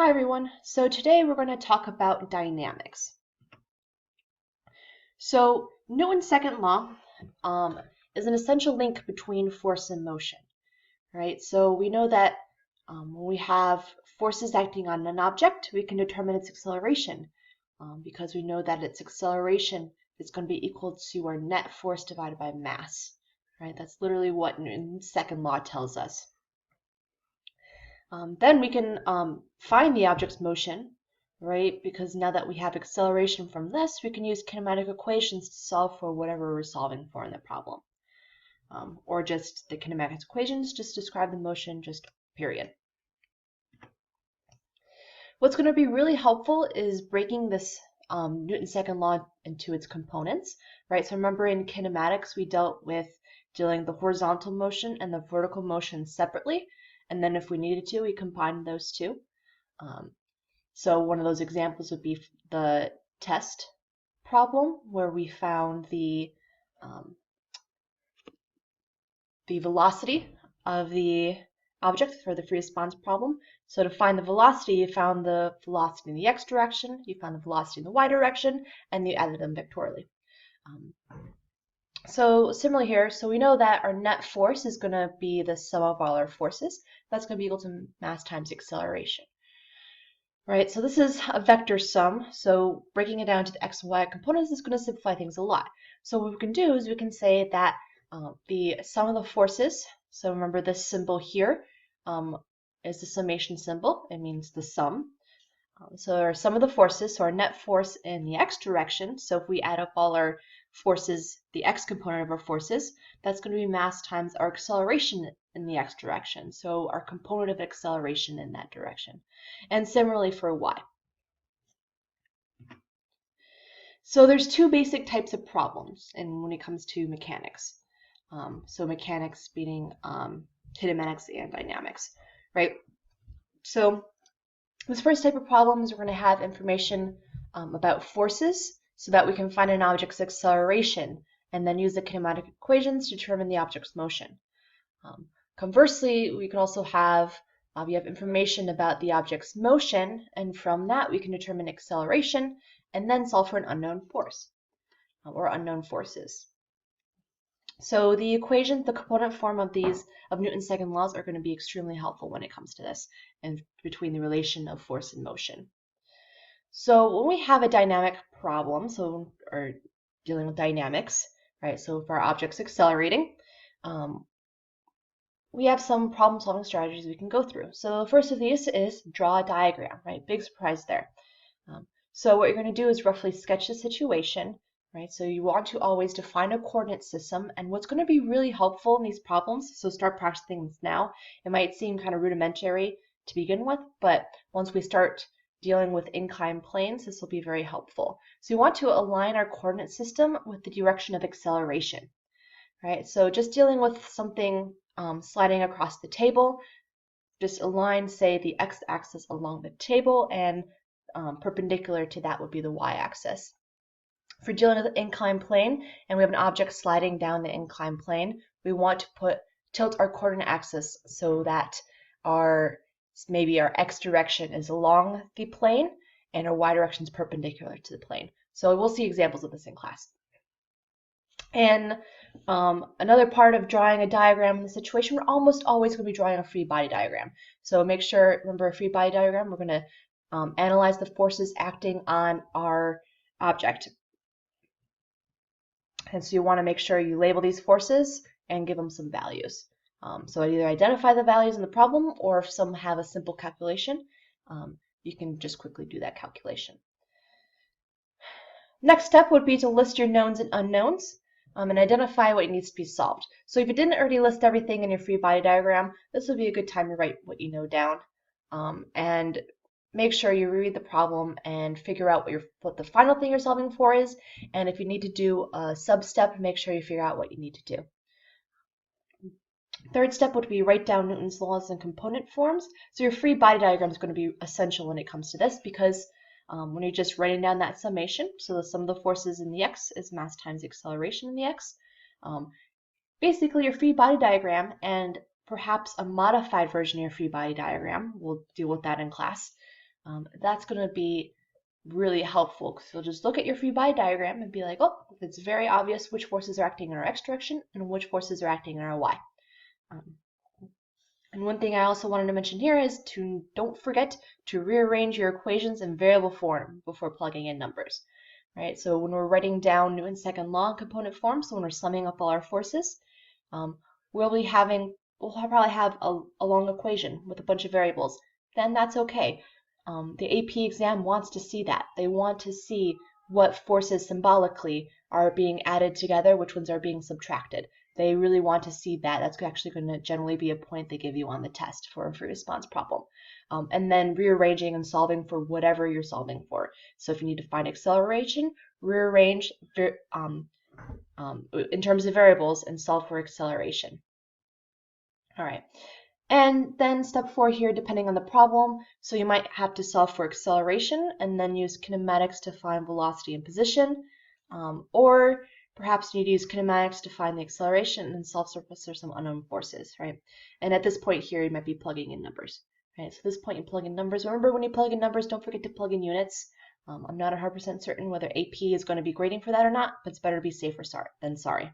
Hi everyone. So today we're going to talk about dynamics. So Newton's second law is an essential link between force and motion, right? So we know that when we have forces acting on an object, we can determine its acceleration because we know that its acceleration is going to be equal to our net force divided by mass, right? That's literally what Newton's second law tells us. Then we can find the object's motion, right? Because now that we have acceleration from this, we can use kinematic equations to solve for whatever we're solving for in the problem. Or just the kinematic equations just describe the motion, just period. What's going to be really helpful is breaking this Newton's second law into its components, right? So remember in kinematics, we dealt with dealing the horizontal motion and the vertical motion separately. And then if we needed to, we combined those two. So one of those examples would be the test problem where we found the velocity of the object for the free response problem. So to find the velocity, you found the velocity in the x direction, you found the velocity in the y direction, and you added them vectorially. So similarly here, so we know that our net force is going to be the sum of all our forces. That's going to be equal to mass times acceleration. Right, so this is a vector sum, so breaking it down to the x and y components is going to simplify things a lot. So what we can do is we can say that the sum of the forces, so remember this symbol here is the summation symbol, it means the sum. So our sum of the forces, so our net force in the x direction, so if we add up all our forces, the x component of our forces, that's going to be mass times our acceleration in the x direction, so our component of acceleration in that direction. And similarly for y. So there's two basic types of problems when it comes to mechanics. So mechanics meaning kinematics and dynamics, right? So this first type of problem is we're going to have information about forces so that we can find an object's acceleration and then use the kinematic equations to determine the object's motion. Conversely, we can also have we have information about the object's motion, and from that we can determine acceleration and then solve for an unknown force or unknown forces. So the equations, the component form of Newton's second laws are going to be extremely helpful when it comes to this and between the relation of force and motion. So when we have a dynamic problem, or dealing with dynamics, right? So if our object's accelerating, we have some problem-solving strategies we can go through. So the first of these is draw a diagram, right? Big surprise there. So what you're going to do is roughly sketch the situation, right? So you want to always define a coordinate system, and what's going to be really helpful in these problems, so start practicing this now. It might seem kind of rudimentary to begin with, but once we start dealing with inclined planes, this will be very helpful. So we want to align our coordinate system with the direction of acceleration, right? So just dealing with something sliding across the table, just align, say, the x-axis along the table, and perpendicular to that would be the y-axis. If we're dealing with an inclined plane and we have an object sliding down the inclined plane, we want to tilt our coordinate axis so that maybe our x direction is along the plane and our y direction is perpendicular to the plane. So we'll see examples of this in class. And another part of drawing a diagram in the situation, we're almost always going to be drawing a free body diagram. So make sure, remember a free body diagram, we're going to analyze the forces acting on our object. And so you want to make sure you label these forces and give them some values. So either identify the values in the problem, or if some have a simple calculation, you can just quickly do that calculation. Next step would be to list your knowns and unknowns and identify what needs to be solved. So if you didn't already list everything in your free body diagram, this would be a good time to write what you know down. And make sure you reread the problem and figure out what the final thing you're solving for is. And if you need to do a sub-step, make sure you figure out what you need to do. Third step would be write down Newton's laws in component forms. So your free body diagram is going to be essential when it comes to this because when you're just writing down that summation, so the sum of the forces in the x is mass times acceleration in the x. Basically, your free body diagram and perhaps a modified version of your free body diagram, we'll deal with that in class, that's going to be really helpful because you'll just look at your free body diagram and be like, oh, it's very obvious which forces are acting in our x direction and which forces are acting in our y. And one thing I also wanted to mention here is to don't forget to rearrange your equations in variable form before plugging in numbers. Right? So when we're writing down Newton's second law in component form, so when we're summing up all our forces, we'll probably have a long equation with a bunch of variables. Then that's okay. The AP exam wants to see that. They want to see what forces symbolically are being added together, which ones are being subtracted. They really want to see that. That's actually going to generally be a point they give you on the test for a free response problem. And then rearranging and solving for whatever you're solving for. So if you need to find acceleration, rearrange in terms of variables and solve for acceleration. All right. And then step 4 here, depending on the problem, so you might have to solve for acceleration and then use kinematics to find velocity and position, or perhaps you need to use kinematics to find the acceleration and then solve for some unknown forces, right? And at this point here, you might be plugging in numbers, right? So at this point, you plug in numbers. Remember, when you plug in numbers, don't forget to plug in units. I'm not 100% certain whether AP is going to be grading for that or not, but it's better to be safe than sorry.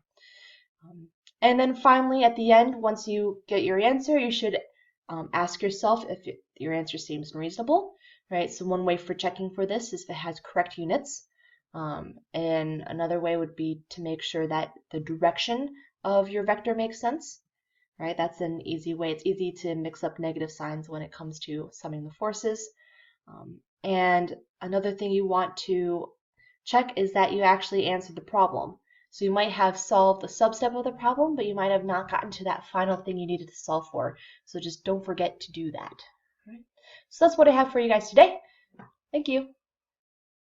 And then finally, at the end, once you get your answer, you should ask yourself if your answer seems reasonable, right? So one way for checking for this is if it has correct units. And another way would be to make sure that the direction of your vector makes sense, right? That's an easy way. It's easy to mix up negative signs when it comes to summing the forces. And another thing you want to check is that you actually answered the problem. So you might have solved a substep of the problem, but you might have not gotten to that final thing you needed to solve for. So just don't forget to do that. All right. So that's what I have for you guys today. Thank you.